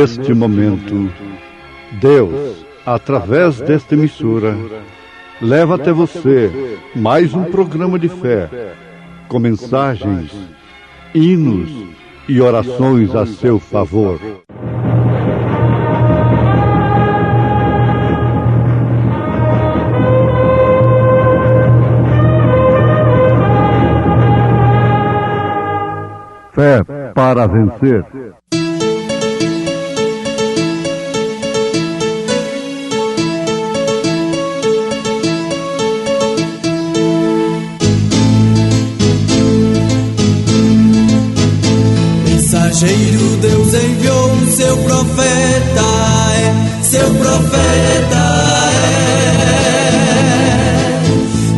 Neste momento, Deus, através desta emissora, leva até você mais um programa de fé, com mensagens, hinos e orações a seu favor. Fé para vencer. Mensageiro, Deus enviou o seu profeta, seu profeta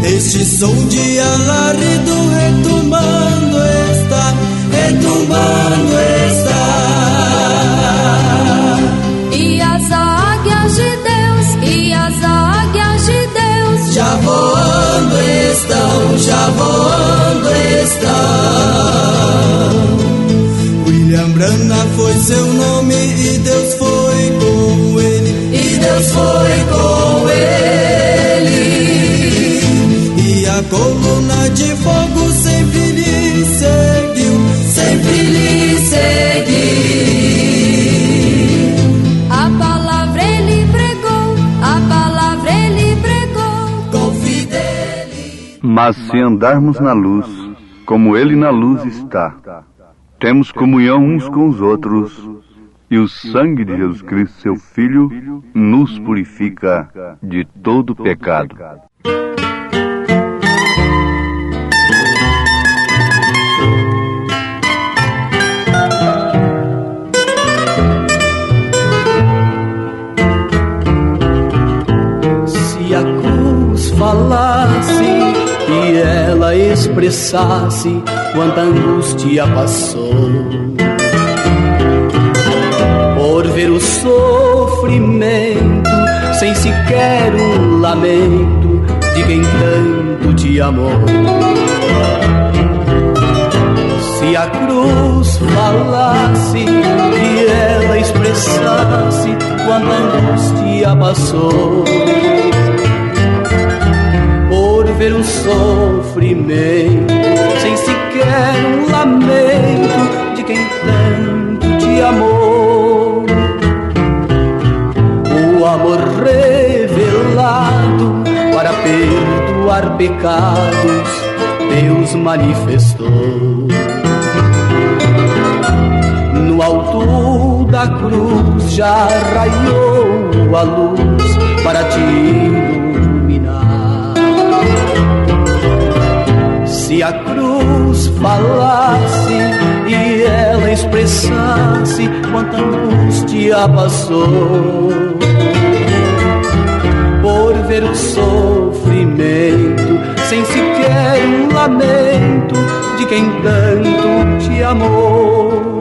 Este som de alarido retumbando está, retumbando está. E as águias de Deus, e as águias de Deus já voando estão, já voando estão. William Branham foi seu nome e Deus foi com ele, e Deus foi com ele. E a coluna de fogo sempre lhe seguiu, sempre lhe seguiu. A palavra ele pregou, a palavra ele pregou com fidelidade. Mas se andarmos na luz, como ele na luz está, temos comunhão uns com os outros, e o sangue de Jesus Cristo, seu Filho, nos purifica de todo pecado. Se a cruz falasse e ela expressasse quanta angústia passou, por ver o sofrimento sem sequer um lamento de quem tanto te amou. Se a cruz falasse e ela expressasse quanta angústia passou, por ver o sofrimento sem sequer um lamento de quem tanto te amou. O amor revelado para perdoar pecados Deus manifestou. No alto da cruz já raiou a luz para te iluminar. Se a cruz falasse e ela expressasse quanta angústia passou, por ver o sofrimento sem sequer um lamento de quem tanto te amou.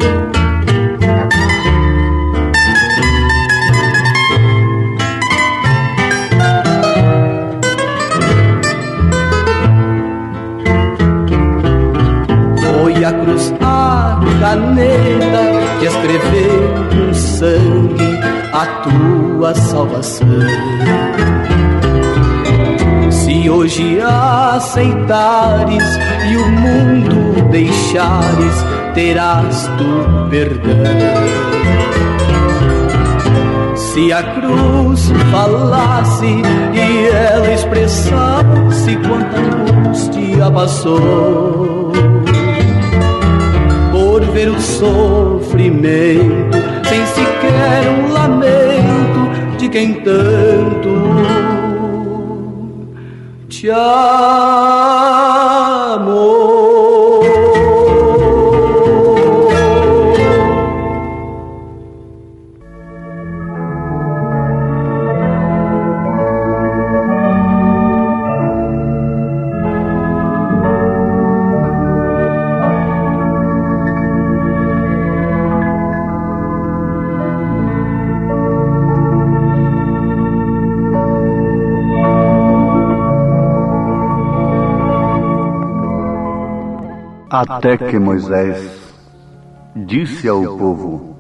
Foi a cruz a caneta que escreveu com sangue a tua salvação. Se hoje aceitares e o mundo deixares, terás tu perdão. Se a cruz falasse e ela expressasse quanta angústia passou, por ver o sofrimento sem sequer um lamento de quem tanto te amou. Até que Moisés disse ao povo: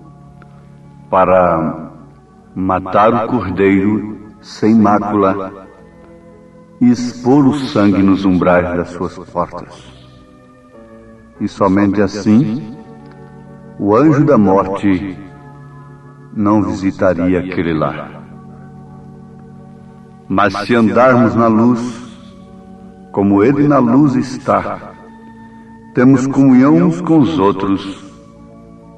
para matar o cordeiro sem mácula e expor o sangue nos umbrais das suas portas. E somente assim o anjo da morte não visitaria aquele lar. Mas se andarmos na luz, como ele na luz está, temos comunhão uns com os outros,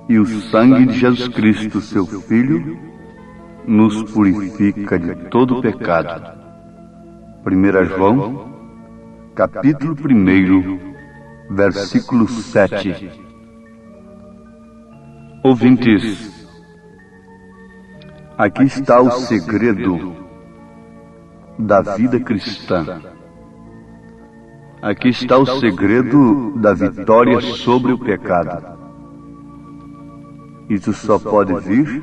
e o sangue de Jesus Cristo, seu Filho, nos purifica de todo pecado. 1 João, capítulo 1, versículo 7. Ouvintes, aqui está o segredo da vida cristã. Aqui está o segredo da vitória sobre o pecado. Isso só pode vir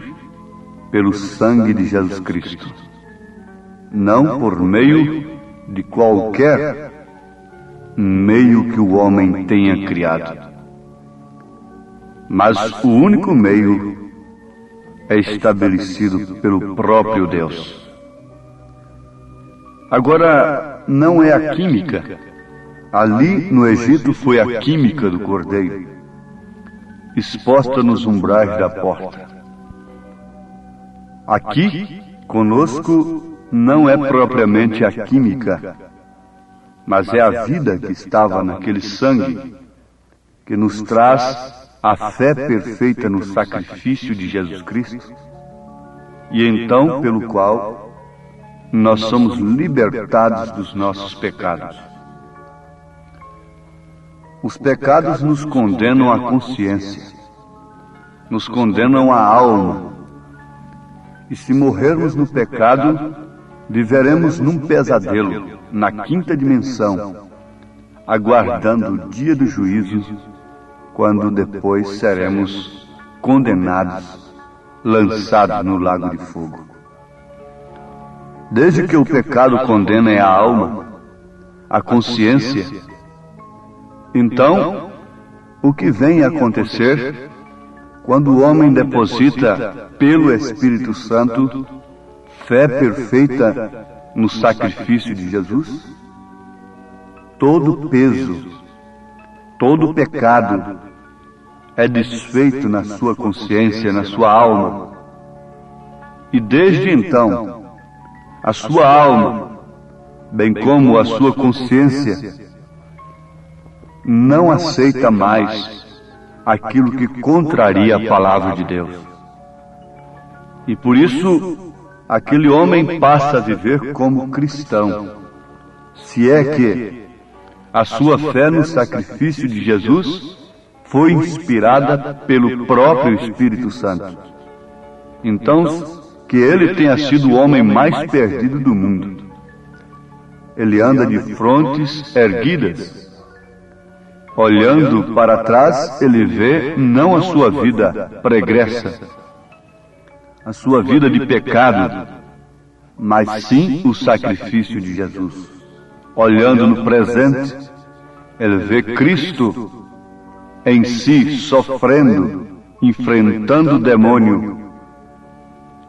pelo sangue de Jesus Cristo, não por meio de qualquer meio que o homem tenha criado. Mas o único meio é estabelecido pelo próprio Deus. Agora, não é a química. Ali no Egito foi a química do cordeiro, exposta nos umbrais da porta. Aqui, conosco, não é propriamente a química, mas é a vida que estava naquele sangue, que nos traz a fé perfeita no sacrifício de Jesus Cristo, e então pelo qual nós somos libertados dos nossos pecados. Os pecados nos condenam à consciência, nos condenam à alma. E se morrermos no pecado, viveremos num pesadelo, na quinta dimensão, aguardando o dia do juízo, quando depois seremos condenados, lançados no lago de fogo. Desde que o pecado condena a alma, a consciência, então, o que vem a acontecer quando o homem deposita pelo Espírito Santo fé perfeita no sacrifício de Jesus? Todo peso, todo pecado é desfeito na sua consciência, na sua alma. E desde então, a sua alma, bem como a sua consciência, não aceita mais aquilo que contraria a palavra de Deus. E por isso, aquele homem passa a viver como cristão, se é que a sua fé no sacrifício de Jesus foi inspirada pelo próprio Espírito Santo. Então, que ele tenha sido o homem mais perdido do mundo. Ele anda de frontes erguidas. Olhando para trás, ele vê não a sua vida pregressa, a sua vida de pecado, mas sim o sacrifício de Jesus. Olhando no presente, ele vê Cristo em si sofrendo, enfrentando o demônio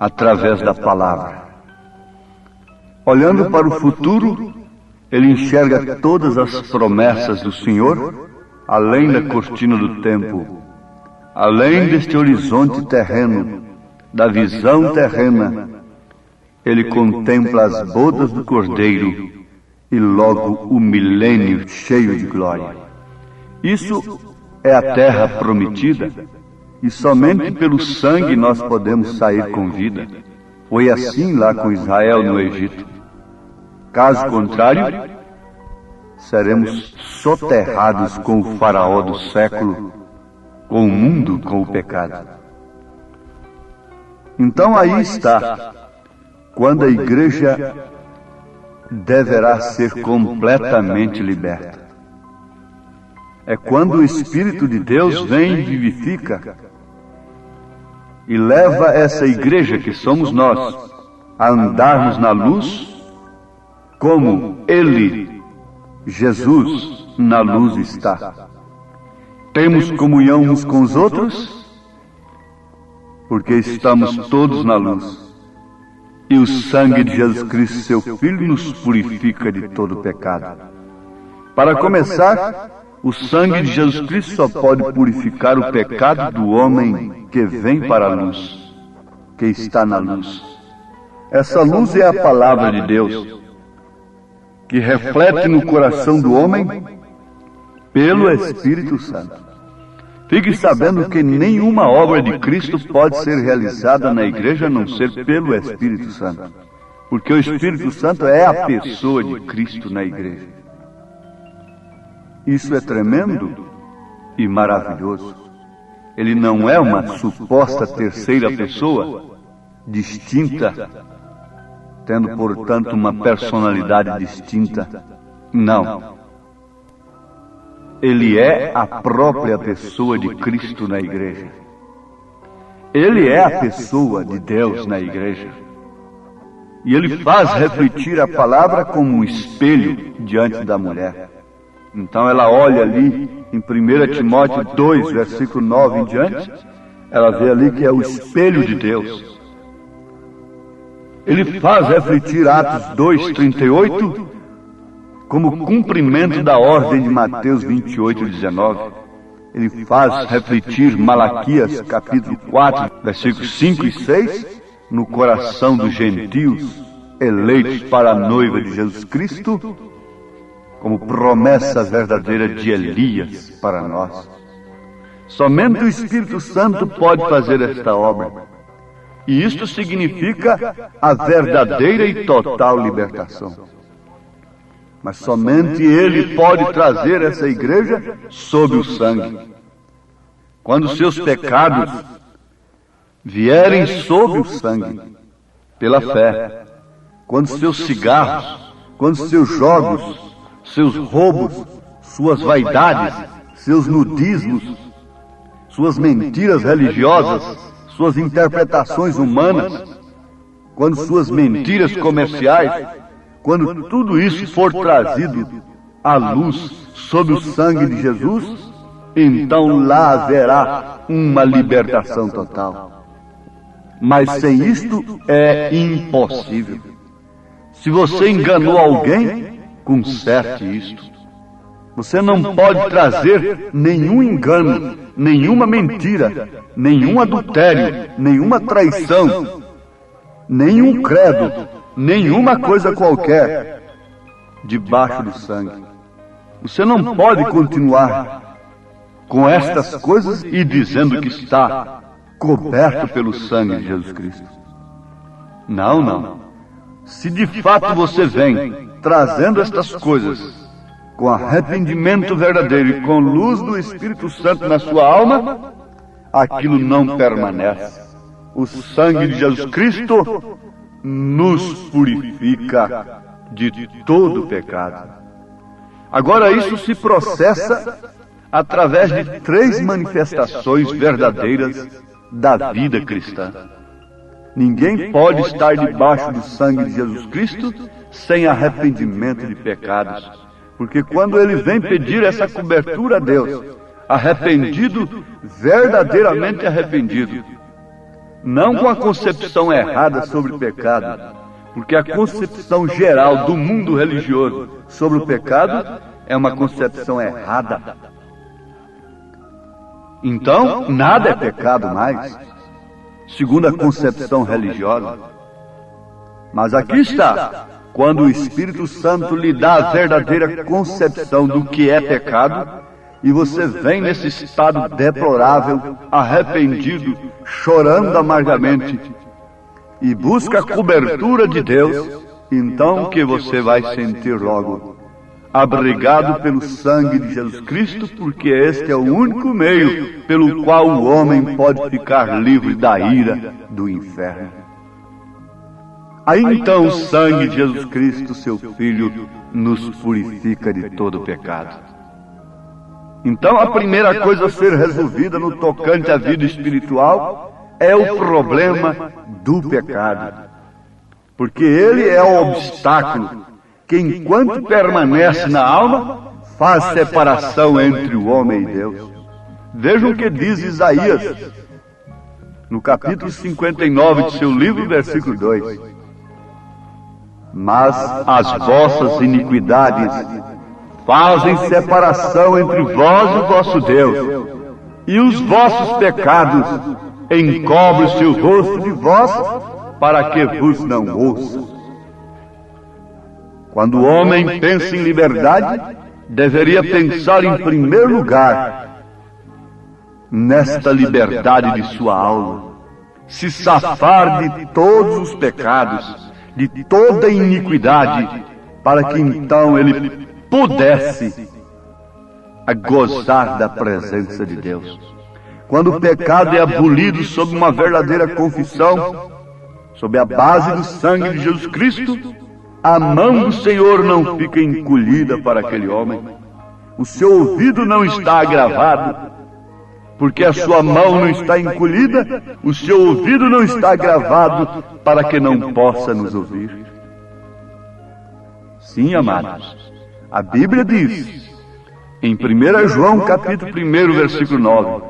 através da palavra. Olhando para o futuro, ele enxerga todas as promessas do Senhor, além da cortina do tempo, além deste horizonte terreno, da visão terrena. Ele contempla as bodas do Cordeiro e logo o milênio cheio de glória. Isso é a terra prometida, e somente pelo sangue nós podemos sair com vida. Foi assim lá com Israel no Egito. Caso contrário, seremos soterrados com o faraó do século, com o mundo, com o pecado. Então aí está, quando a igreja deverá ser completamente liberta. É quando o Espírito de Deus vem e vivifica e leva essa igreja que somos nós a andarmos na luz como Ele, Jesus, na luz está. Temos comunhão uns com os outros, porque estamos todos na luz. E o sangue de Jesus Cristo, seu Filho, nos purifica de todo pecado. Para começar, o sangue de Jesus Cristo só pode purificar o pecado do homem que vem para a luz, que está na luz. Essa luz é a palavra de Deus, que reflete no coração do homem pelo Espírito Santo. Fique sabendo que nenhuma obra de Cristo pode ser realizada na igreja a não ser pelo Espírito Santo, porque o Espírito Santo é a pessoa de Cristo na igreja. Isso é tremendo e maravilhoso. Ele não é uma suposta terceira pessoa, distinta, tendo, portanto, uma personalidade distinta. Não. Ele é a própria pessoa de Cristo na igreja. Ele é a pessoa de Deus na igreja. E ele faz refletir a palavra como um espelho diante da mulher. Então ela olha ali em 1 Timóteo 2, versículo 9 em diante, ela vê ali que é o espelho de Deus. Ele faz refletir Atos 2, 38, como cumprimento da ordem de Mateus 28, 19. Ele faz refletir Malaquias, capítulo 4, versículos 5 e 6, no coração dos gentios, eleitos para a noiva de Jesus Cristo, como promessa verdadeira de Elias para nós. Somente o Espírito Santo pode fazer esta obra. E isto significa a verdadeira e total libertação. Mas somente Ele pode trazer essa igreja sob o sangue. Quando seus pecados vierem sob o sangue, pela fé, quando seus cigarros, quando seus jogos, seus roubos, suas vaidades, seus nudismos, suas mentiras religiosas, suas interpretações humanas, quando suas mentiras comerciais, quando tudo isso for trazido à luz sob o sangue de Jesus, então lá haverá uma libertação total. Mas sem isto é impossível. Se você enganou alguém, conserte isto. Você não pode trazer nenhum engano, nenhuma mentira, nenhum adultério, nenhuma traição, nenhum credo, nenhuma coisa qualquer debaixo do sangue. Você não pode continuar com estas coisas e dizendo que está coberto pelo sangue de Jesus Cristo. Não, não. Se de fato você vem trazendo estas coisas com arrependimento verdadeiro e com luz do Espírito Santo na sua alma, aquilo não permanece. O sangue de Jesus Cristo nos purifica de todo pecado. Agora isso se processa através de 3 manifestações verdadeiras da vida cristã. Ninguém pode estar debaixo do sangue de Jesus Cristo sem arrependimento de pecados. Porque quando ele vem pedir essa cobertura a Deus, arrependido, verdadeiramente arrependido, não com a concepção errada sobre o pecado, porque a concepção geral do mundo religioso sobre o pecado é uma concepção errada. Então, nada é pecado mais, segundo a concepção religiosa. Mas aqui está, quando o Espírito Santo lhe dá a verdadeira concepção do que é pecado, e você vem nesse estado deplorável, arrependido, chorando amargamente, e busca a cobertura de Deus, então que você vai sentir logo, abrigado pelo sangue de Jesus Cristo, porque este é o único meio pelo qual o homem pode ficar livre da ira do inferno. Aí então o sangue de Jesus Cristo, seu Filho, nos purifica de todo pecado. Então a primeira coisa a ser resolvida no tocante à vida espiritual é o problema do pecado. Porque ele é o obstáculo que, enquanto permanece na alma, faz separação entre o homem e Deus. Vejam o que diz Isaías, no capítulo 59 de seu livro, versículo 2. Mas as vossas iniquidades fazem separação entre vós e o vosso Deus, e os vossos pecados encobrem-se o rosto de vós, para que vos não ouça. Quando o homem pensa em liberdade, deveria pensar em primeiro lugar nesta liberdade de sua alma, se safar de todos os pecados, de toda iniquidade, para que então ele pudesse gozar da presença de Deus. Quando o pecado é abolido sob uma verdadeira confissão, sob a base do sangue de Jesus Cristo, a mão do Senhor não fica encolhida para aquele homem. O seu ouvido não está agravado, porque a sua mão não está encolhida, o seu ouvido não está agravado para que não possa nos ouvir. Sim, amados, a Bíblia diz, em 1 João capítulo 1, versículo 9,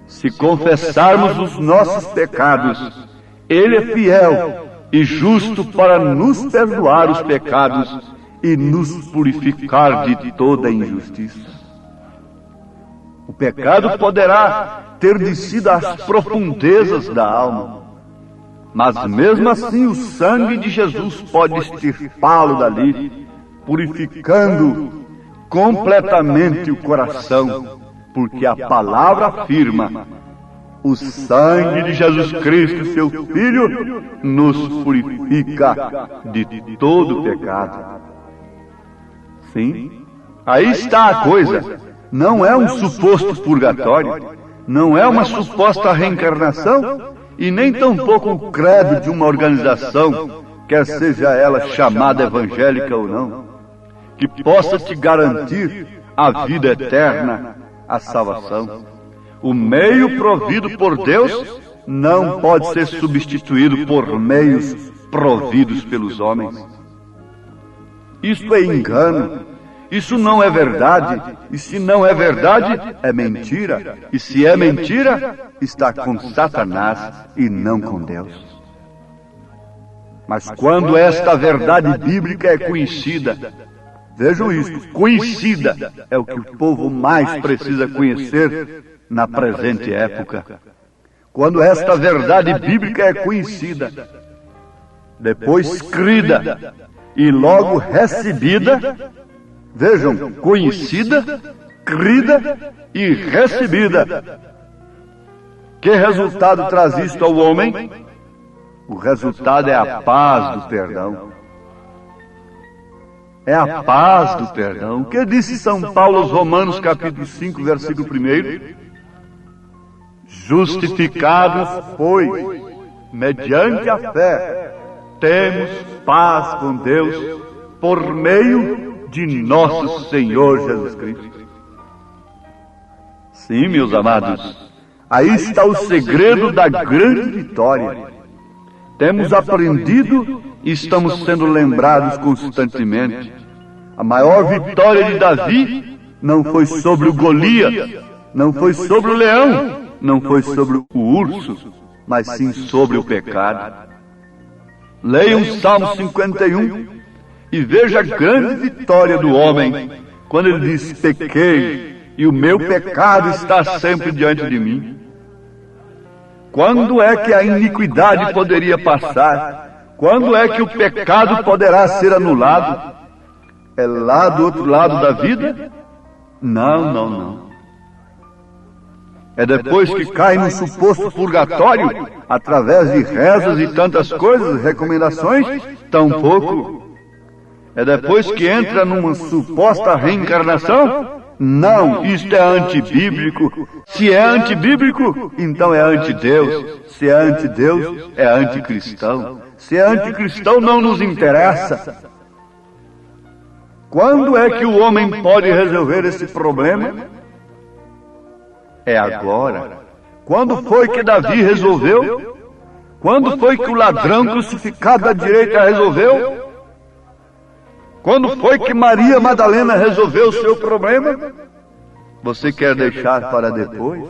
se confessarmos os nossos pecados, Ele é fiel e justo para nos perdoar os pecados e nos purificar de toda injustiça. O pecado poderá ter descido às profundezas da alma, mas mesmo assim o sangue de Jesus pode extirpá-lo dali, purificando completamente o coração, porque a palavra afirma: o sangue de Jesus Cristo, seu Filho, nos purifica de todo pecado. Sim, aí está a coisa. Não é um suposto purgatório, não é uma suposta reencarnação, e nem tampouco o credo de uma organização, quer seja ela chamada evangélica ou não, que possa te garantir a vida eterna, a salvação. O meio provido por Deus não pode ser substituído por meios providos pelos homens. Isto é engano, isso não é verdade, e se não é verdade, é mentira, e se é mentira, está com Satanás e não com Deus. Mas quando esta verdade bíblica é conhecida, vejam isto, conhecida é o que o povo mais precisa conhecer na presente época. Quando esta verdade bíblica é conhecida, depois crida e logo recebida, vejam, conhecida, crida e recebida. Que resultado traz isto ao homem? O resultado é a paz do perdão. É a paz do perdão. O que disse São Paulo aos Romanos, capítulo 5, versículo 1? Justificados, pois, mediante a fé, temos paz com Deus por meio de nosso Senhor Jesus Cristo. Sim, meus amados, aí está o segredo da grande vitória. Temos aprendido e estamos sendo lembrados constantemente. A maior vitória de Davi não foi sobre o Golias, não foi sobre o leão, não foi sobre o urso, mas sim sobre o pecado. Leiam o Salmo 51 e veja a grande vitória do homem, quando ele diz: pequei, e o meu pecado está sempre diante de mim. Quando é que a iniquidade poderia passar? Quando é que o pecado poderá ser anulado? É lá do outro lado da vida? Não, não, não. É depois que cai no suposto purgatório, através de rezas e tantas coisas, recomendações? Tampouco. É depois que entra numa suposta reencarnação? Não, isto é antibíblico. Se é antibíblico, então é antideus. Se é antideus, é anticristão. Se é anticristão, não nos interessa. Quando é que o homem pode resolver esse problema? É agora. Quando foi que Davi resolveu? Quando foi que o ladrão crucificado à direita resolveu? Quando foi que Maria Madalena resolveu o seu problema? Você quer deixar para depois?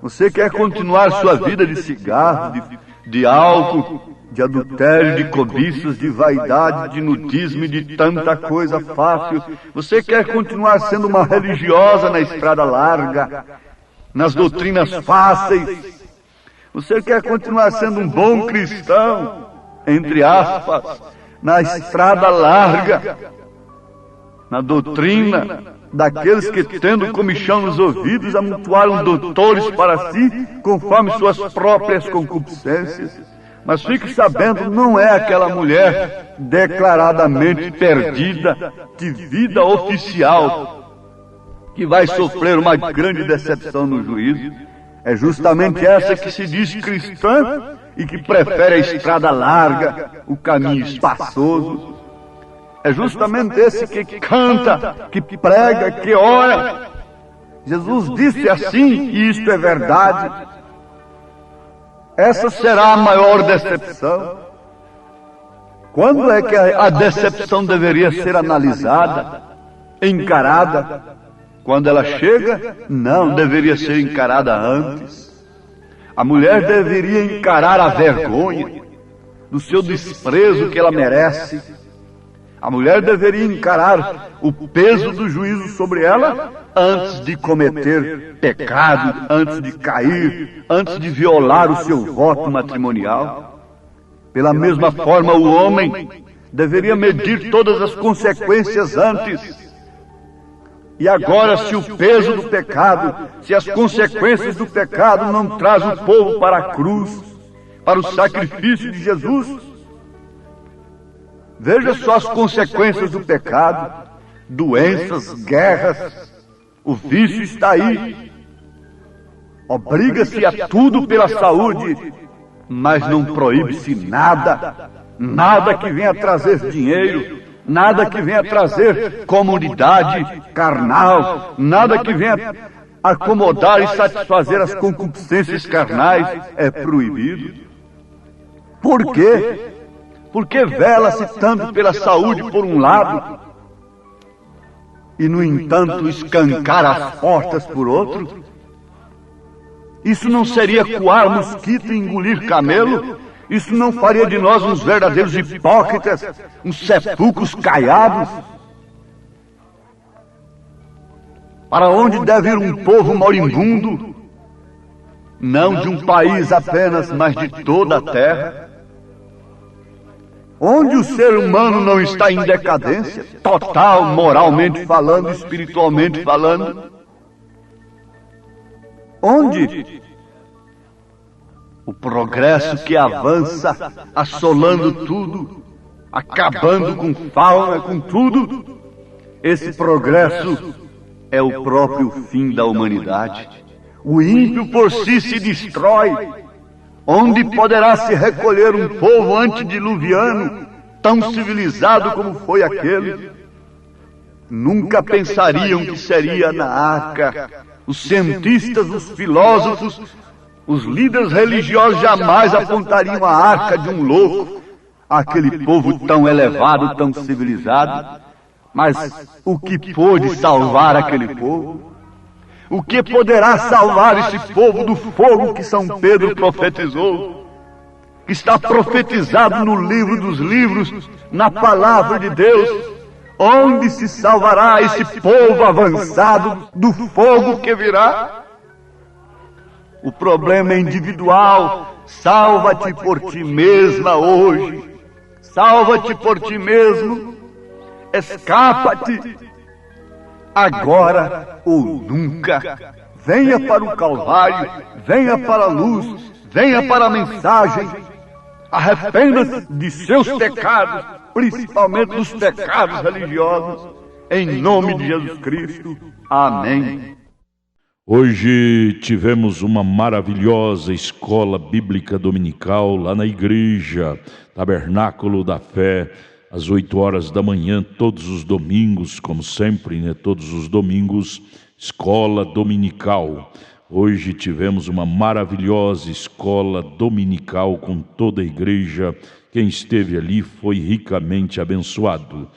Você quer continuar sua vida de cigarro, de álcool, de adultério, de cobiças, de vaidade, de nudismo e de tanta coisa fácil? Você quer continuar sendo uma religiosa na estrada larga, nas doutrinas fáceis? Você quer continuar sendo um bom cristão, entre aspas, na estrada larga, na doutrina daqueles que, tendo comichão nos ouvidos, amontoaram doutores para si, conforme suas próprias concupiscências? Mas fique sabendo, não é aquela mulher declaradamente perdida de vida oficial que vai sofrer uma grande decepção no juízo. É justamente essa que se diz cristã e que prefere a estrada larga, o caminho espaçoso. É justamente esse que canta, que prega, que ora. Jesus disse assim, e isto é verdade. Essa será a maior decepção. Quando é que a decepção deveria ser analisada, encarada? Quando ela chega? Não, deveria ser encarada antes. A mulher deveria encarar a vergonha do seu desprezo que ela merece. A mulher deveria encarar o peso do juízo sobre ela antes de cometer pecado, antes de cair, antes de violar o seu voto matrimonial. Pela mesma forma, o homem deveria medir todas as consequências antes. E agora, se o peso do pecado, se as consequências do pecado não traz o povo para a cruz, para o sacrifício de Jesus, veja só as consequências do pecado: doenças, guerras, o vício está aí. Obriga-se a tudo pela saúde, mas não proíbe-se nada, nada que venha trazer dinheiro, nada que venha trazer comodidade carnal, nada que venha acomodar e satisfazer as concupiscências carnais é proibido. Por quê? Porque vela-se tanto pela saúde por um lado e, no entanto, escancara as portas por outro? Isso não seria coar mosquito e engolir camelo? Isso não faria de nós uns verdadeiros hipócritas, uns sepulcros caiados? Para onde deve ir um povo moribundo? Não de um país apenas, mas de toda a terra. Onde o ser humano não está em decadência total, moralmente falando, espiritualmente falando? Onde o progresso que avança, assolando tudo, acabando com fauna, com tudo, esse progresso é o próprio fim da humanidade. O ímpio por si se destrói. Onde poderá se recolher um povo antediluviano, tão civilizado como foi aquele? Nunca pensariam que seria na arca. Os cientistas, os filósofos, os líderes religiosos jamais apontariam a arca de um louco, aquele povo tão elevado, tão civilizado. Mas o que pôde salvar aquele povo? O que poderá salvar esse povo do fogo que São Pedro profetizou? Que está profetizado no livro dos livros, na palavra de Deus. Onde se salvará esse povo avançado do fogo que virá? O problema é individual. Salva-te por ti mesma hoje. Salva-te por ti mesmo. Escapa-te. Agora ou nunca. Venha para o Calvário, venha para a luz, venha para a mensagem. Arrependa-se de seus pecados, principalmente dos pecados religiosos, em nome de Jesus Cristo. Amém. Hoje tivemos uma maravilhosa escola bíblica dominical lá na igreja Tabernáculo da Fé, às 8 horas da manhã, todos os domingos, como sempre, né? Todos os domingos, escola dominical. Hoje tivemos uma maravilhosa escola dominical com toda a igreja. Quem esteve ali foi ricamente abençoado.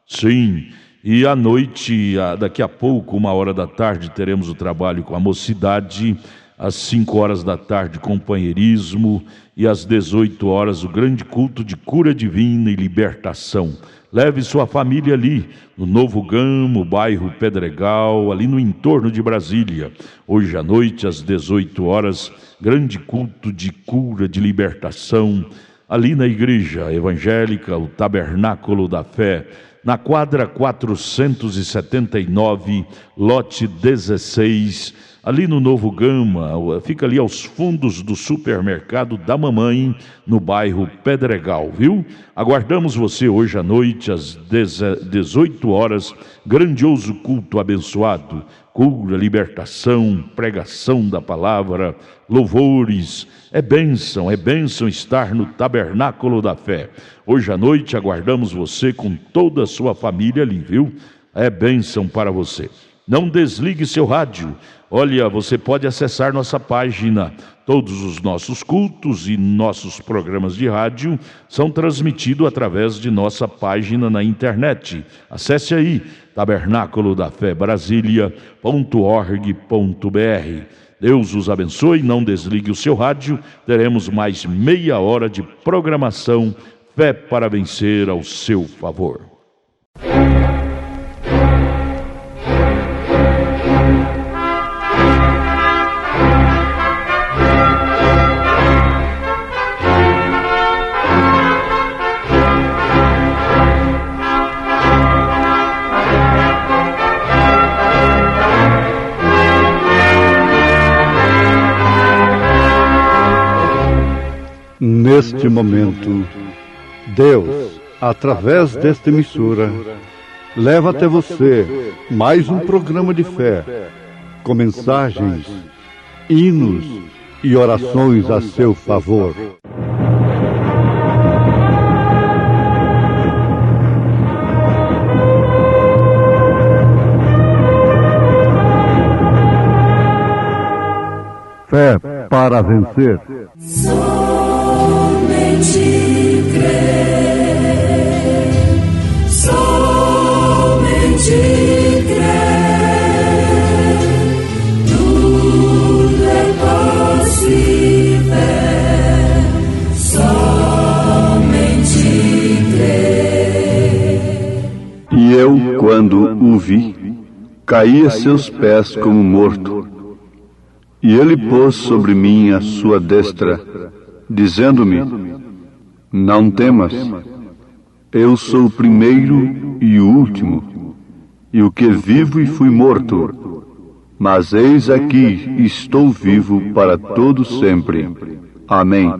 Sim, e à noite, daqui a pouco, 1 hora da tarde, teremos o trabalho com a mocidade. às 5 horas da tarde, companheirismo, e às 18 horas, o grande culto de cura divina e libertação. Leve sua família ali, no Novo Gama, bairro Pedregal, ali no entorno de Brasília. Hoje à noite, às 18 horas, grande culto de cura, de libertação, ali na igreja evangélica, o Tabernáculo da Fé, na quadra 479, lote 16, ali no Novo Gama, fica ali aos fundos do supermercado da mamãe, no bairro Pedregal, viu? Aguardamos você hoje à noite, às 18 horas, grandioso culto abençoado, cura, libertação, pregação da palavra, louvores. É bênção estar no Tabernáculo da Fé. Hoje à noite aguardamos você com toda a sua família ali, viu? É bênção para você. Não desligue seu rádio. Olha, você pode acessar nossa página. Todos os nossos cultos e nossos programas de rádio são transmitidos através de nossa página na internet. Acesse aí, tabernaculodafebrasilia.org.br. Deus os abençoe, não desligue o seu rádio. Teremos mais meia hora de programação. Fé para vencer ao seu favor. Neste momento, Deus, através desta emissora, leva até você mais um programa de fé, com mensagens, hinos e orações a seu favor. Fé para vencer. Somente crer, somente crer, tudo é possível, somente crer. E eu, quando o vi, caí a seus pés como morto. E ele pôs sobre mim a sua destra, dizendo-me: não temas, eu sou o primeiro e o último, e o que vivo e fui morto, mas eis aqui estou vivo para todo sempre. Amém.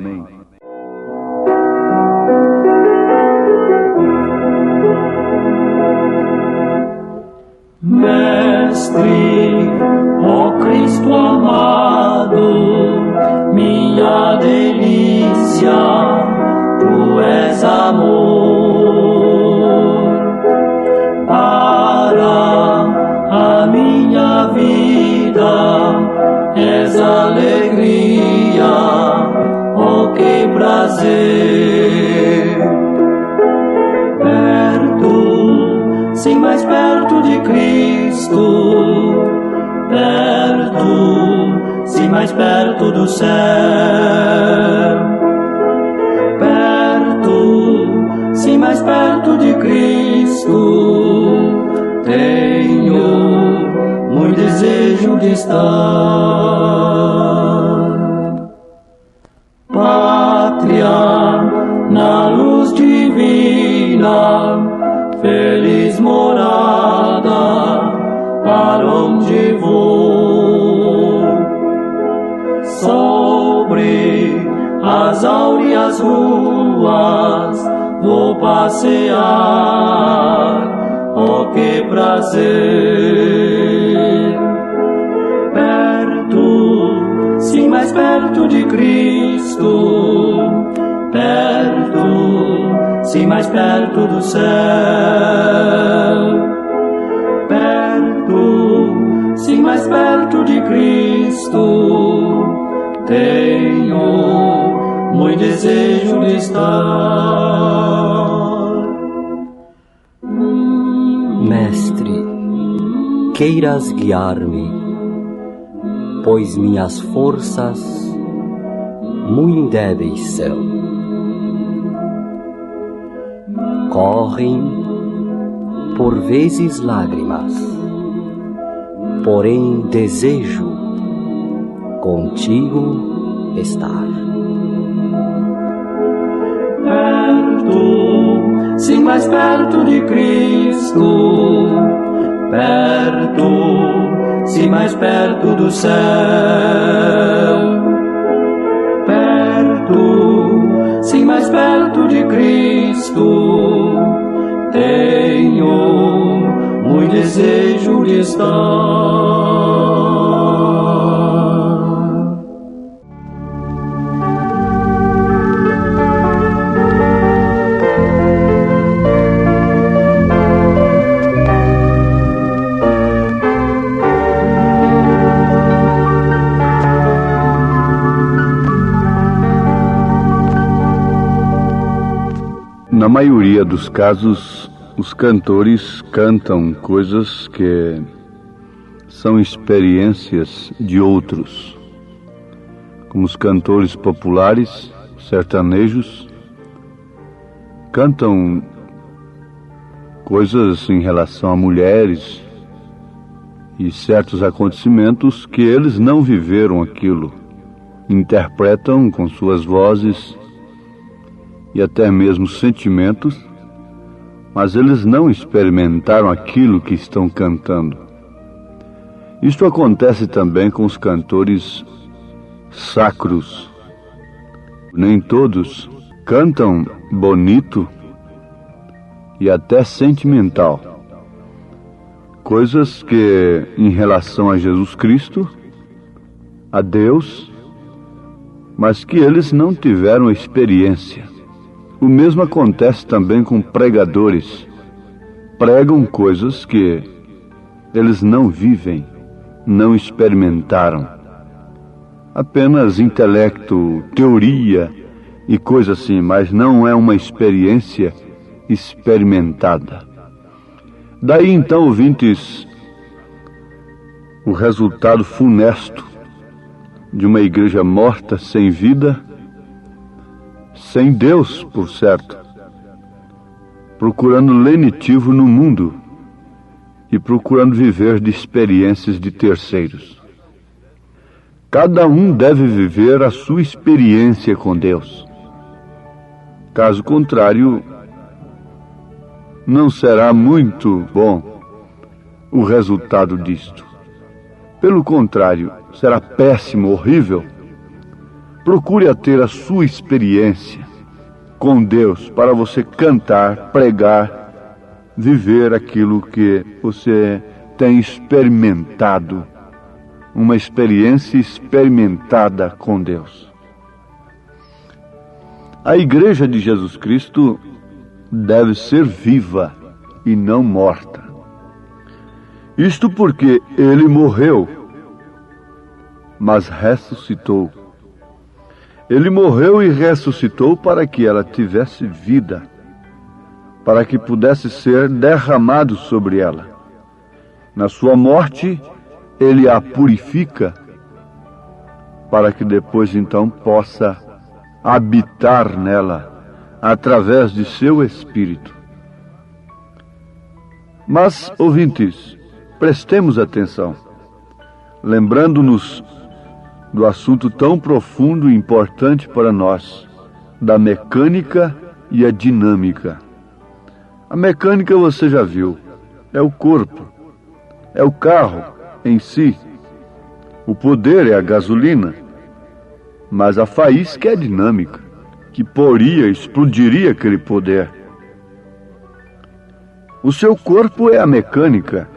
Mestre, ó Cristo amado, minha delícia, tu és amor. Para a minha vida és alegria, ó que prazer. Perto, sim, mais perto de Cristo, perto, sim, mais perto do céu. Perto, sim, mais perto de Cristo, tenho muito desejo de estar. Pátria, na luz divina, feliz morada, para onde vou. Sobre as áureas ruas vou passear, oh que prazer. Perto, sim, mais perto de Cristo, perto, sim, mais perto do céu. Perto, sim, mais perto de Cristo, tenho muito desejo de estar. Mestre, queiras guiar-me pois minhas forças muito débeis são. Correm por vezes lágrimas, porém desejo contigo estar. Perto, sim, mais perto de Cristo, perto, sim, mais perto do céu, perto, sim, mais perto de Cristo, tenho muito desejo de estar. Na maioria dos casos, os cantores cantam coisas que são experiências de outros. Como os cantores populares, sertanejos, cantam coisas em relação a mulheres e certos acontecimentos que eles não viveram aquilo. Interpretam com suas vozes e até mesmo sentimentos, mas eles não experimentaram aquilo que estão cantando. Isto acontece também com os cantores sacros. Nem todos cantam bonito e até sentimental. Coisas que, em relação a Jesus Cristo, a Deus, mas que eles não tiveram experiência. O mesmo acontece também com pregadores. Pregam coisas que eles não vivem, não experimentaram. Apenas intelecto, teoria e coisa assim, mas não é uma experiência experimentada. Daí então, ouvintes, o resultado funesto de uma igreja morta, sem vida, sem Deus, por certo, procurando lenitivo no mundo e procurando viver de experiências de terceiros. Cada um deve viver a sua experiência com Deus. Caso contrário, não será muito bom o resultado disto. Pelo contrário, será péssimo, horrível. Procure a ter a sua experiência com Deus para você cantar, pregar, viver aquilo que você tem experimentado. Uma experiência experimentada com Deus. A Igreja de Jesus Cristo deve ser viva e não morta. Isto porque Ele morreu, mas ressuscitou. Ele morreu e ressuscitou para que ela tivesse vida, para que pudesse ser derramado sobre ela. Na sua morte, Ele a purifica, para que depois então possa habitar nela, através de seu Espírito. Mas, ouvintes, prestemos atenção, lembrando-nos do assunto tão profundo e importante para nós, da mecânica e a dinâmica. A mecânica você já viu, é o corpo, é o carro em si. O poder é a gasolina, mas a faísca é a dinâmica, que explodiria aquele poder. O seu corpo é a mecânica,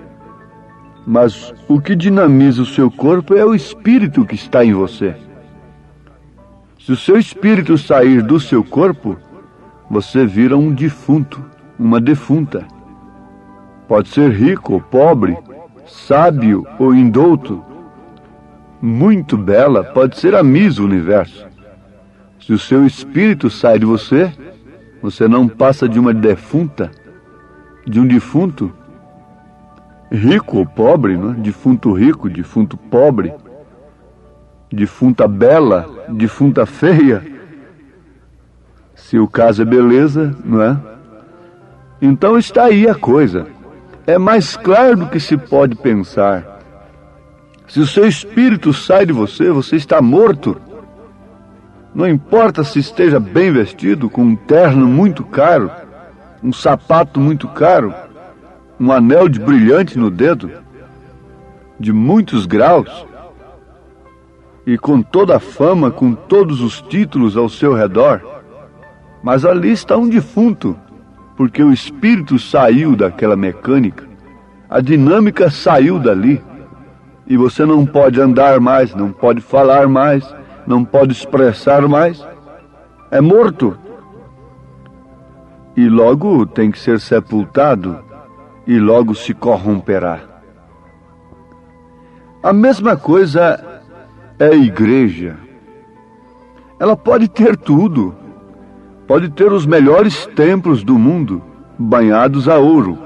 mas o que dinamiza o seu corpo é o espírito que está em você. Se o seu espírito sair do seu corpo, você vira um defunto, uma defunta. Pode ser rico ou pobre, sábio ou indouto, muito bela, pode ser a Miss Universo. Se o seu espírito sai de você, você não passa de uma defunta, de um defunto, rico ou pobre, né? Defunto rico, defunto pobre, defunta bela, defunta feia, se o caso é beleza, não é? Então está aí a coisa. É mais claro do que se pode pensar. Se o seu espírito sai de você, você está morto. Não importa se esteja bem vestido, com um terno muito caro, um sapato muito caro, um anel de brilhante no dedo, de muitos graus, e com toda a fama, com todos os títulos ao seu redor, mas ali está um defunto, porque o espírito saiu daquela mecânica, a dinâmica saiu dali, e você não pode andar mais, não pode falar mais, não pode expressar mais, é morto. E logo tem que ser sepultado, e logo se corromperá. A mesma coisa é a igreja. Ela pode ter tudo, pode ter os melhores templos do mundo, banhados a ouro,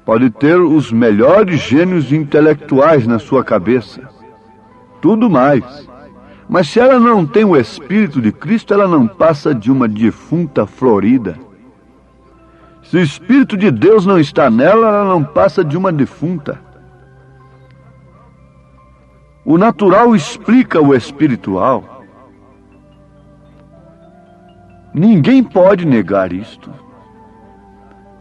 pode ter os melhores gênios intelectuais na sua cabeça, tudo mais. Mas se ela não tem o Espírito de Cristo, ela não passa de uma defunta florida. Se o Espírito de Deus não está nela, ela não passa de uma defunta. O natural explica o espiritual. Ninguém pode negar isto.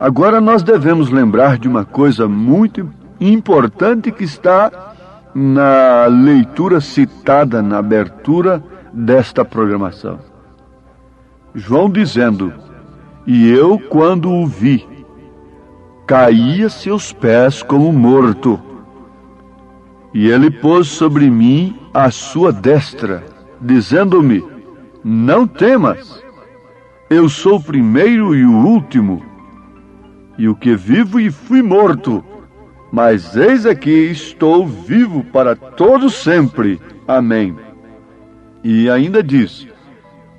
Agora nós devemos lembrar de uma coisa muito importante que está na leitura citada na abertura desta programação. João dizendo: "E eu, quando o vi, caí a seus pés como morto. E ele pôs sobre mim a sua destra, dizendo-me: não temas, eu sou o primeiro e o último, e o que vivo e fui morto, mas eis aqui estou vivo para todo sempre. Amém." E ainda diz: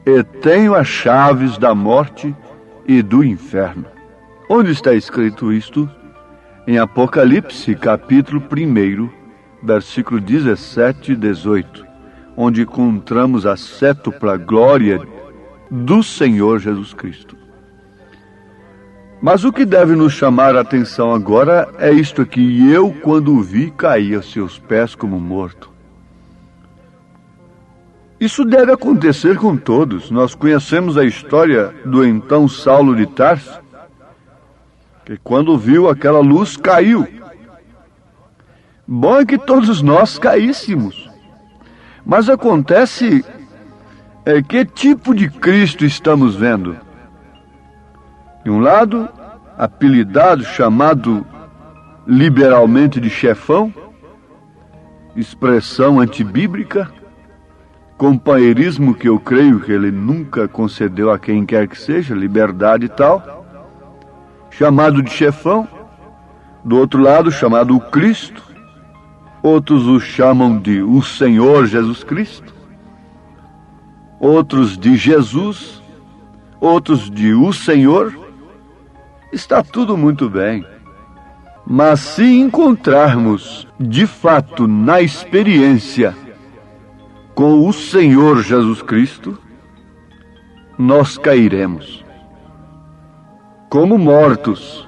"E tenho as chaves da morte e do inferno." Onde está escrito isto? Em Apocalipse, capítulo 1, versículo 17 e 18, onde encontramos a sétupla glória do Senhor Jesus Cristo. Mas o que deve nos chamar a atenção agora é isto aqui: "E eu, quando o vi, caí a seus pés como morto." Isso deve acontecer com todos. Nós conhecemos a história do então Saulo de Tarso, que quando viu aquela luz, caiu. Bom é que todos nós caíssemos. Mas acontece, que tipo de Cristo estamos vendo? De um lado, apelidado, chamado liberalmente de chefão, expressão antibíblica, companheirismo que eu creio que ele nunca concedeu a quem quer que seja, liberdade e tal, chamado de chefão. Do outro lado, chamado o Cristo, outros o chamam de o Senhor Jesus Cristo, outros de Jesus, outros de o Senhor. Está tudo muito bem, mas se encontrarmos de fato na experiência com o Senhor Jesus Cristo, nós cairemos como mortos,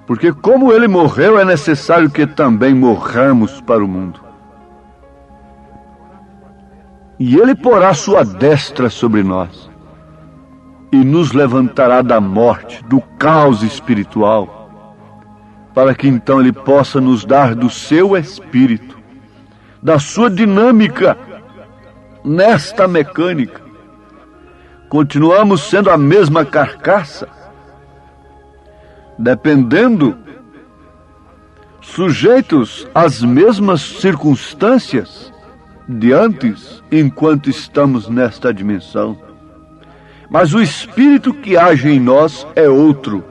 porque como ele morreu, é necessário que também morramos para o mundo. E ele porá sua destra sobre nós e nos levantará da morte, do caos espiritual, para que então ele possa nos dar do seu espírito, da sua dinâmica nesta mecânica. Continuamos sendo a mesma carcaça, dependendo, sujeitos às mesmas circunstâncias de antes, enquanto estamos nesta dimensão. Mas o Espírito que age em nós é outro.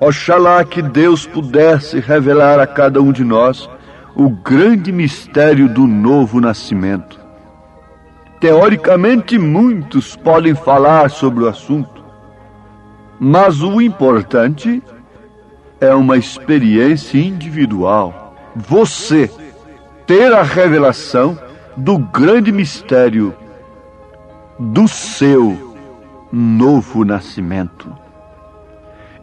Oxalá que Deus pudesse revelar a cada um de nós o grande mistério do novo nascimento. Teoricamente, muitos podem falar sobre o assunto, mas o importante é uma experiência individual. Você ter a revelação do grande mistério do seu novo nascimento.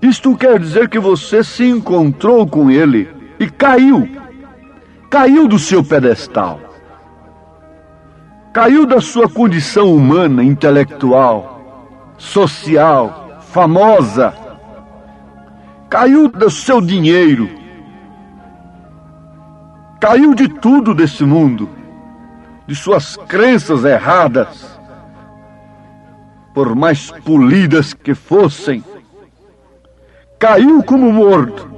Isto quer dizer que você se encontrou com ele e caiu do seu pedestal, caiu da sua condição humana, intelectual, social, famosa, caiu do seu dinheiro, caiu de tudo desse mundo, de suas crenças erradas, por mais polidas que fossem, caiu como morto.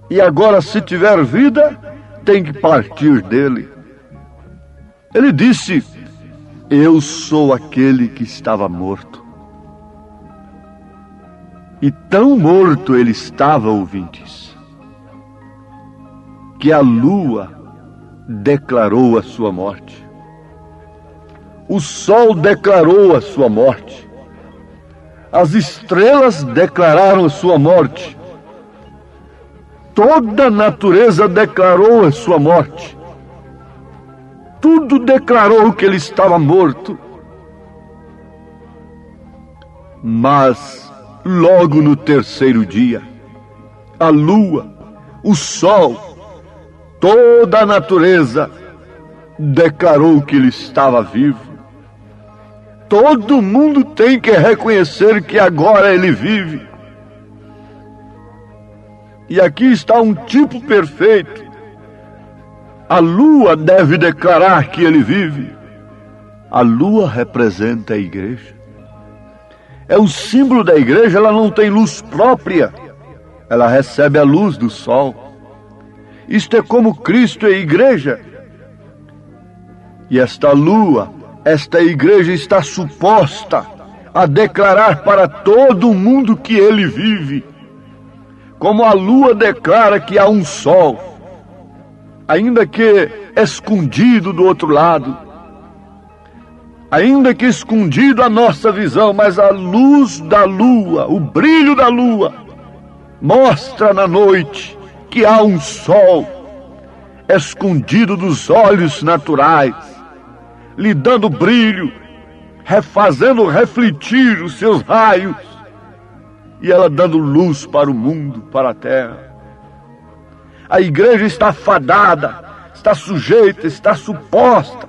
E agora, se tiver vida, tem que partir dele. Ele disse: eu sou aquele que estava morto. E tão morto ele estava, ouvintes, que a lua declarou a sua morte. O sol declarou a sua morte. As estrelas declararam a sua morte. Toda a natureza declarou a sua morte. Tudo declarou que ele estava morto. Mas, logo no terceiro dia, a lua, o sol, toda a natureza declarou que ele estava vivo. Todo mundo tem que reconhecer que agora ele vive. E aqui está um tipo perfeito. A lua deve declarar que ele vive. A lua representa a igreja. É o símbolo da igreja. Ela não tem luz própria. Ela recebe a luz do sol. Isto é como Cristo é a igreja. E esta lua, esta igreja está suposta a declarar para todo mundo que ele vive. Como a lua declara que há um sol, ainda que escondido do outro lado, ainda que escondido a nossa visão, mas a luz da lua, o brilho da lua, mostra na noite que há um sol escondido dos olhos naturais, lhe dando brilho, fazendo refletir os seus raios, e ela dando luz para o mundo, para a terra. A igreja está fadada, está sujeita, está suposta.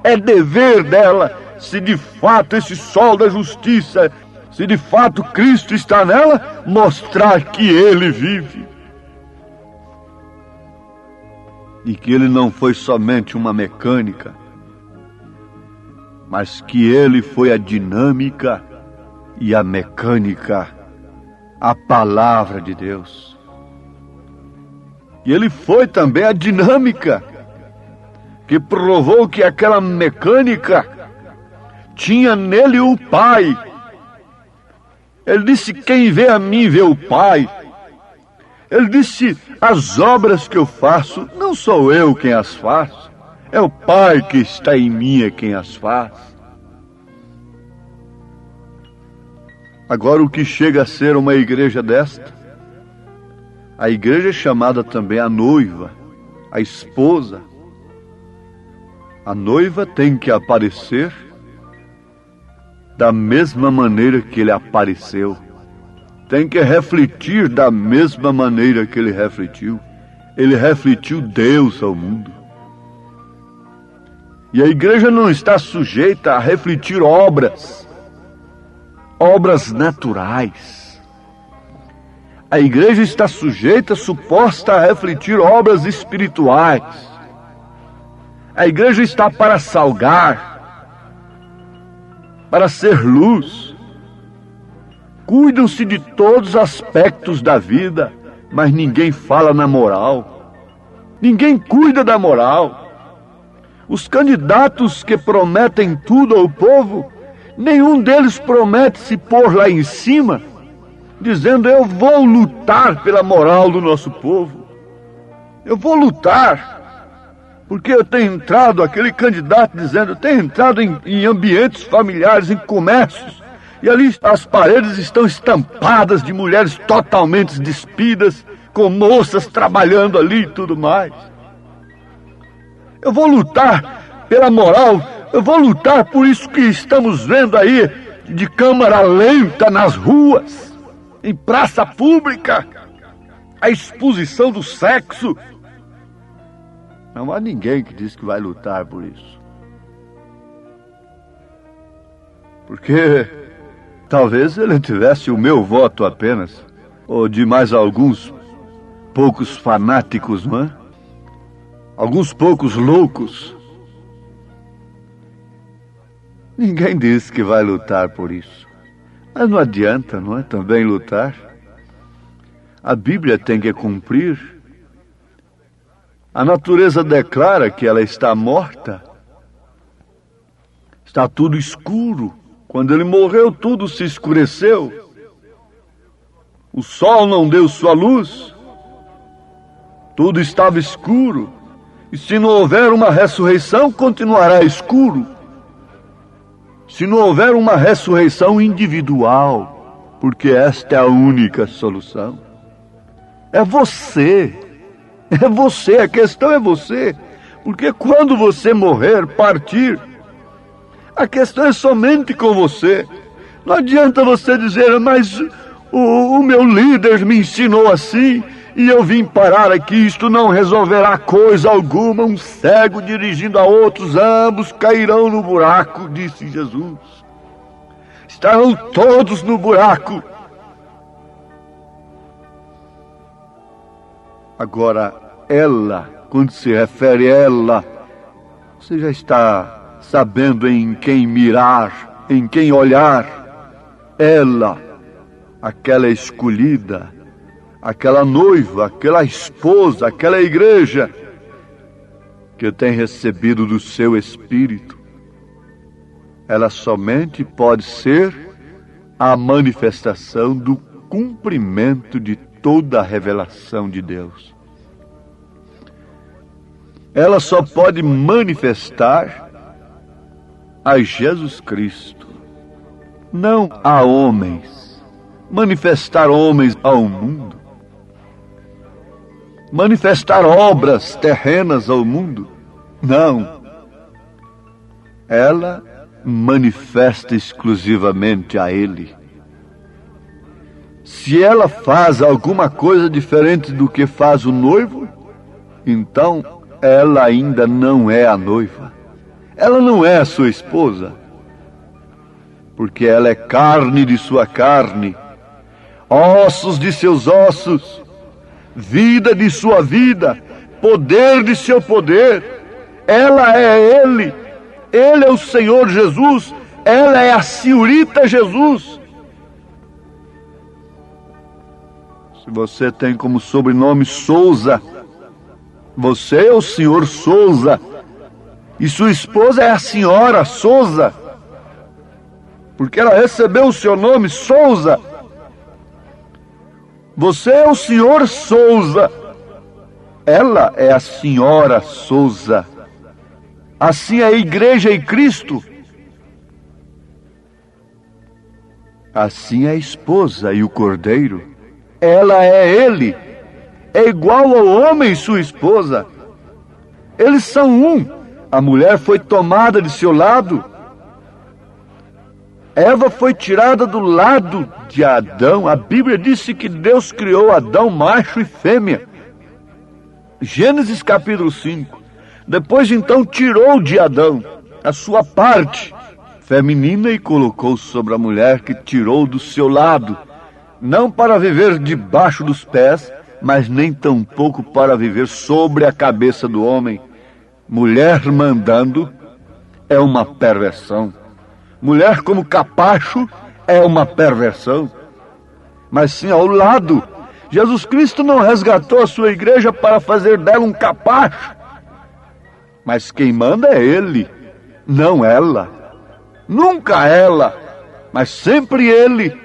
É dever dela, se de fato esse sol da justiça, se de fato Cristo está nela, mostrar que ele vive. E que ele não foi somente uma mecânica, mas que ele foi a dinâmica e a mecânica, a palavra de Deus. E ele foi também a dinâmica que provou que aquela mecânica tinha nele o Pai. Ele disse: quem vê a mim vê o Pai. Ele disse: as obras que eu faço, não sou eu quem as faço, é o Pai que está em mim é quem as faz. Agora, o que chega a ser uma igreja desta? A igreja é chamada também a noiva, a esposa. A noiva tem que aparecer da mesma maneira que ele apareceu. Tem que refletir da mesma maneira que ele refletiu. Ele refletiu Deus ao mundo. E a igreja não está sujeita a refletir obras naturais. A igreja está sujeita, suposta a refletir obras espirituais. A igreja está para salgar, para ser luz. Cuidam-se de todos os aspectos da vida, mas ninguém fala na moral. Ninguém cuida da moral. Os candidatos que prometem tudo ao povo, nenhum deles promete se pôr lá em cima, dizendo: eu vou lutar pela moral do nosso povo. Eu vou lutar, porque eu tenho entrado, aquele candidato dizendo, eu tenho entrado em ambientes familiares, em comércios, e ali as paredes estão estampadas de mulheres totalmente despidas, com moças trabalhando ali e tudo mais. Eu vou lutar pela moral. Eu vou lutar por isso que estamos vendo aí de câmara lenta nas ruas, em praça pública, a exposição do sexo. Não há ninguém que diz que vai lutar por isso. Porque talvez ele tivesse o meu voto apenas, ou de mais alguns poucos fanáticos, não é? Alguns poucos loucos. Ninguém diz que vai lutar por isso. Mas não adianta, não é? Também lutar. A Bíblia tem que cumprir. A natureza declara que ela está morta. Está tudo escuro. Quando ele morreu, tudo se escureceu. O sol não deu sua luz. Tudo estava escuro. E se não houver uma ressurreição, continuará escuro. Se não houver uma ressurreição individual, porque esta é a única solução. É você, a questão é você. Porque quando você morrer, partir, a questão é somente com você. Não adianta você dizer, mas o meu líder me ensinou assim, e eu vim parar aqui, isto não resolverá coisa alguma. Um cego dirigindo a outros, ambos cairão no buraco, disse Jesus. Estarão todos no buraco. Agora, ela, quando se refere a ela, você já está sabendo em quem mirar, em quem olhar. Ela, aquela escolhida, aquela noiva, aquela esposa, aquela igreja que tem recebido do seu Espírito, ela somente pode ser a manifestação do cumprimento de toda a revelação de Deus. Ela só pode manifestar a Jesus Cristo, não a homens, manifestar homens ao mundo, manifestar obras terrenas ao mundo. Não. Ela manifesta exclusivamente a Ele. Se ela faz alguma coisa diferente do que faz o noivo, então ela ainda não é a noiva. Ela não é a sua esposa. Porque ela é carne de sua carne, ossos de seus ossos, vida de sua vida, poder de seu poder. Ela é Ele. Ele é o Senhor Jesus. Ela é a senhorita Jesus. Se você tem como sobrenome Souza, você é o senhor Souza. E sua esposa é a senhora Souza, porque ela recebeu o seu nome Souza. Você é o senhor Souza. Ela é a senhora Souza. Assim é a igreja e Cristo. Assim é a esposa e o cordeiro. Ela é ele. É igual ao homem e sua esposa. Eles são um. A mulher foi tomada de seu lado. Eva foi tirada do lado de Adão. A Bíblia disse que Deus criou Adão macho e fêmea. Gênesis capítulo 5. Depois então tirou de Adão a sua parte feminina e colocou sobre a mulher que tirou do seu lado, não para viver debaixo dos pés, mas nem tampouco para viver sobre a cabeça do homem. Mulher mandando é uma perversão. Mulher como capacho é uma perversão. Mas sim ao lado. Jesus Cristo não resgatou a sua igreja para fazer dela um capacho. Mas quem manda é Ele, não ela. Nunca ela, mas sempre Ele.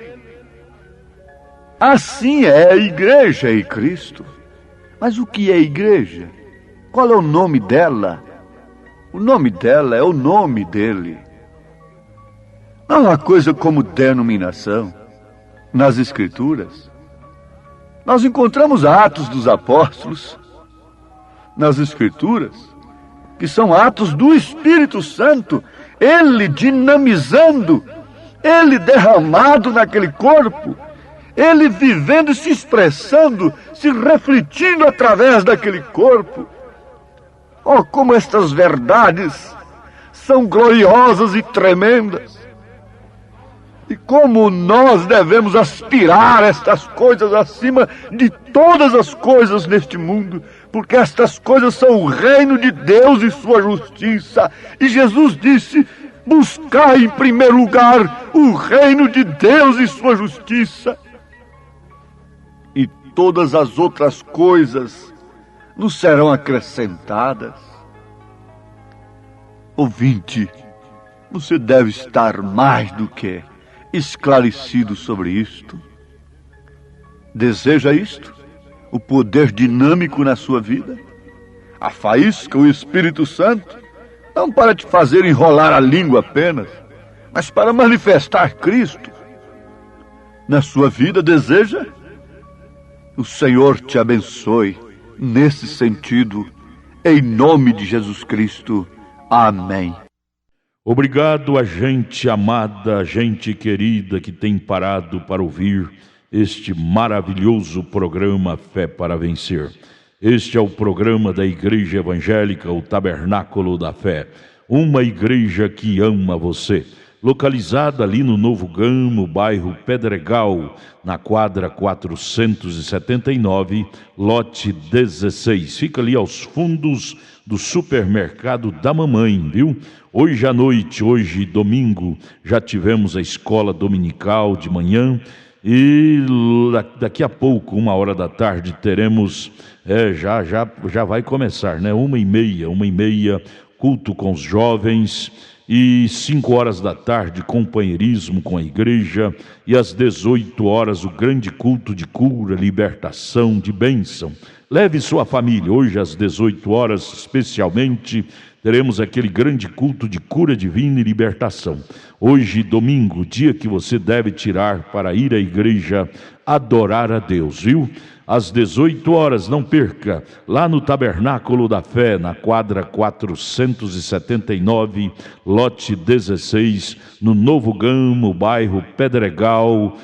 Assim é a igreja e Cristo. Mas o que é igreja? Qual é o nome dela? O nome dela é o nome dele. Não há coisa como denominação nas Escrituras. Nós encontramos Atos dos Apóstolos nas Escrituras. que são atos do Espírito Santo, Ele dinamizando, Ele derramado naquele corpo, Ele vivendo e se expressando, se refletindo através daquele corpo. Oh, como estas verdades são gloriosas e tremendas! E como nós devemos aspirar estas coisas acima de todas as coisas neste mundo, porque estas coisas são o reino de Deus e sua justiça. E Jesus disse: buscai em primeiro lugar o reino de Deus e sua justiça, e todas as outras coisas nos serão acrescentadas. Ouvinte, você deve estar mais do que esclarecido sobre isto. Deseja isto? O poder dinâmico na sua vida? A faísca, o Espírito Santo? Não para te fazer enrolar a língua apenas, mas para manifestar Cristo na sua vida. Deseja? O Senhor te abençoe nesse sentido, em nome de Jesus Cristo. Amém. Obrigado a gente amada, gente querida que tem parado para ouvir este maravilhoso programa Fé para Vencer. Este é o programa da Igreja Evangélica, o Tabernáculo da Fé, uma igreja que ama você. Localizada ali no Novo Gamo, bairro Pedregal, na quadra 479, lote 16. Fica ali aos fundos do supermercado da mamãe, viu? Hoje à noite, hoje domingo, já tivemos a escola dominical de manhã e daqui a pouco, 1h da tarde, teremos, já vai começar, né? 1h30, culto com os jovens. E 5h da tarde, companheirismo com a igreja. E às 18h, o grande culto de cura, libertação, de bênção. Leve sua família. Hoje às 18h, especialmente, teremos aquele grande culto de cura divina e libertação. Hoje, domingo, dia que você deve tirar para ir à igreja adorar a Deus, viu? Às 18h, não perca, lá no Tabernáculo da Fé, na quadra 479, lote 16, no Novo Gamo, bairro Pedregal,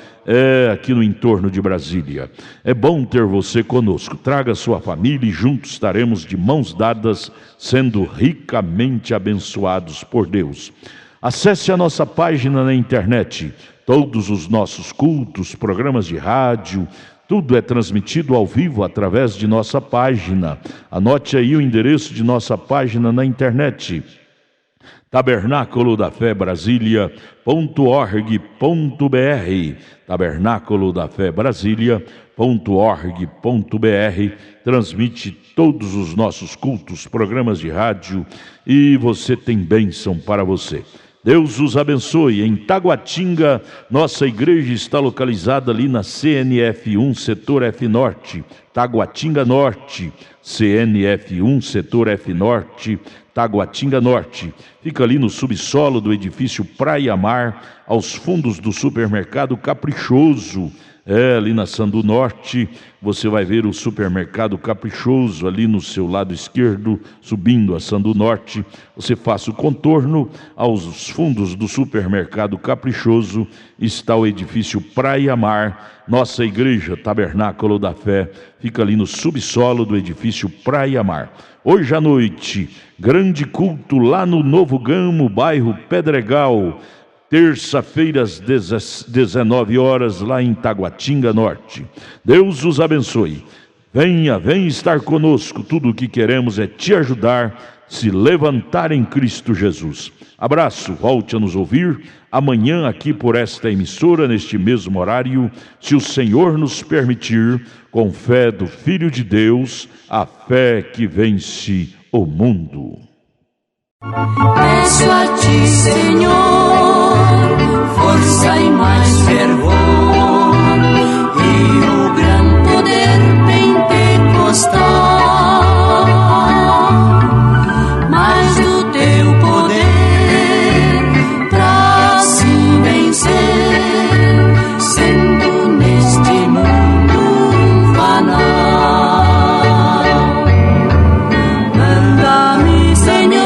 aqui no entorno de Brasília. É bom ter você conosco. Traga sua família e juntos estaremos de mãos dadas, sendo ricamente abençoados por Deus. Acesse a nossa página na internet. Todos os nossos cultos, programas de rádio, tudo é transmitido ao vivo através de nossa página. Anote aí o endereço de nossa página na internet: Tabernáculo da Fé Brasília.org.br. Tabernáculo da Fé Brasília.org.br. Transmite todos os nossos cultos, programas de rádio, e você tem bênção para você. Deus os abençoe. Em Taguatinga, nossa igreja está localizada ali na CNF1, setor F Norte, Taguatinga Norte, CNF1, setor F Norte, Taguatinga Norte. Fica ali no subsolo do edifício Praia Mar, aos fundos do supermercado Caprichoso. Ali na Sandu Norte, você vai ver o supermercado Caprichoso ali no seu lado esquerdo, subindo a Sandu Norte. Você faça o contorno, aos fundos do supermercado Caprichoso está o edifício Praia Mar. Nossa igreja Tabernáculo da Fé fica ali no subsolo do edifício Praia Mar. Hoje à noite, grande culto lá no Novo Gamo, bairro Pedregal. Terça-feira às 19h, lá em Taguatinga Norte. Deus os abençoe. Venha estar conosco. Tudo o que queremos é te ajudar, se levantar em Cristo Jesus. Abraço, volte a nos ouvir amanhã aqui por esta emissora, neste mesmo horário, se o Senhor nos permitir, com fé do Filho de Deus, a fé que vence o mundo. Peço a ti, Senhor, força e mais fervor, e o gran poder pentecostal, mais do teu poder pra assim vencer, sendo neste mundo fanal. Manda-me, Senhor,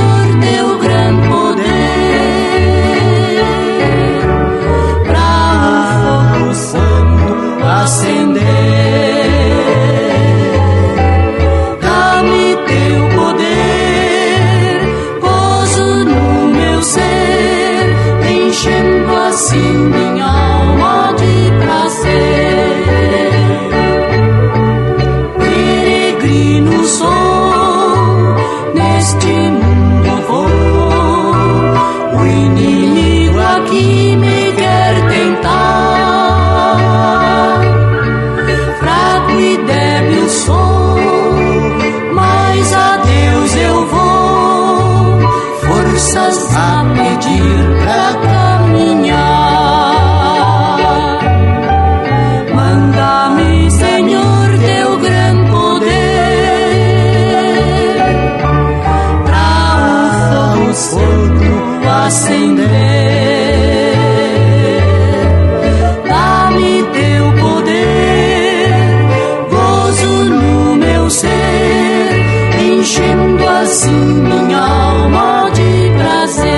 assim minha alma de prazer.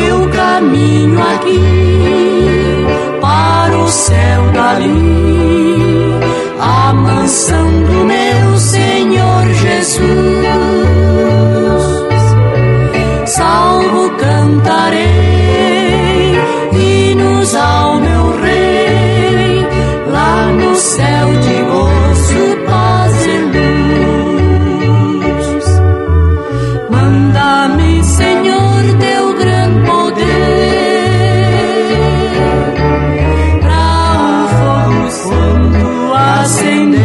Eu caminho aqui para o céu dali, a mansão do meu Senhor Jesus. Salvo cantarei hinos ao meu Rei, lá no céu de gozo, paz e luz. Manda-me, Senhor, teu grande poder, pra o fogo santo acender.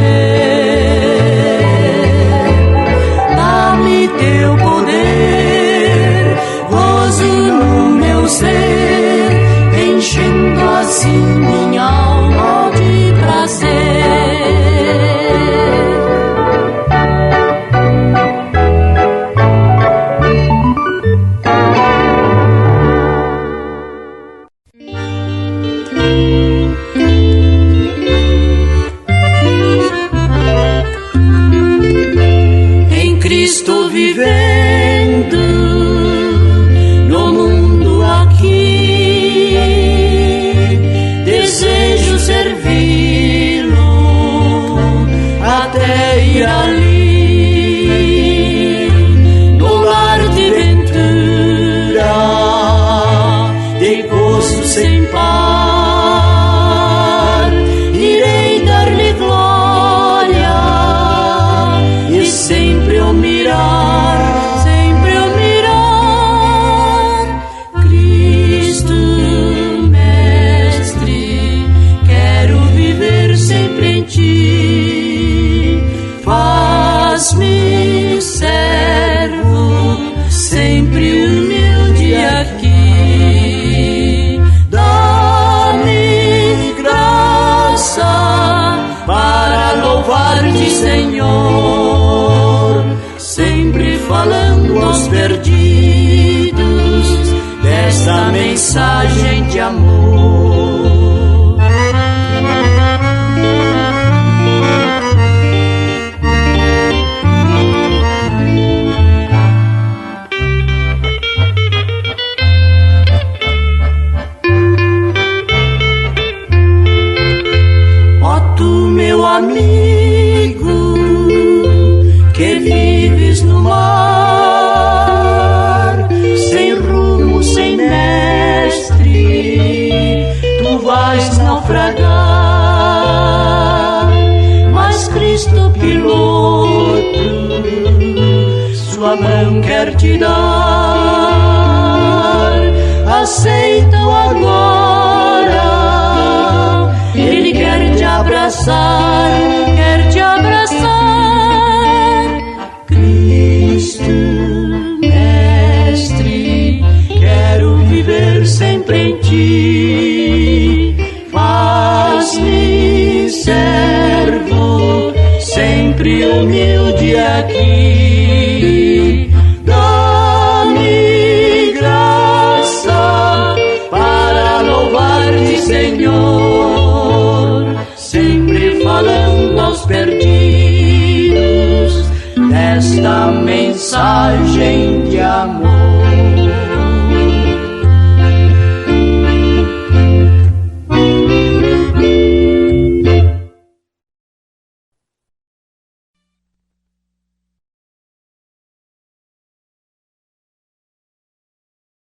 Dá-me teu poder, gozo no meu ser, enchendo assim minha alma de prazer. Em Cristo vivendo no mundo aqui, desejo servi-lo até ir ali, no lar de ventura, de gozo sem par, irei dar-lhe glória e sempre o mirar, sempre o mirar. Cristo, Mestre, quero viver sempre em ti. Faz-me servo, sempre humilde aqui. Dá-me graça para louvar-te, Senhor, sempre falando aos perdidos desta mensagem de amor. Ó tu, meu amigo, que vives no mar, sem rumo, sem mestre, tu vais naufragar. Mas Cristo piloto, sua mão quer te dar. Aceita-o agora, Ele quer te abraçar, quer te abraçar. Cristo, Mestre, quero viver sempre em ti. Faz-me servo, sempre humilde aqui. Dá-me graça para louvar-te, Senhor, sempre falando aos perdidos desta mensagem de amor.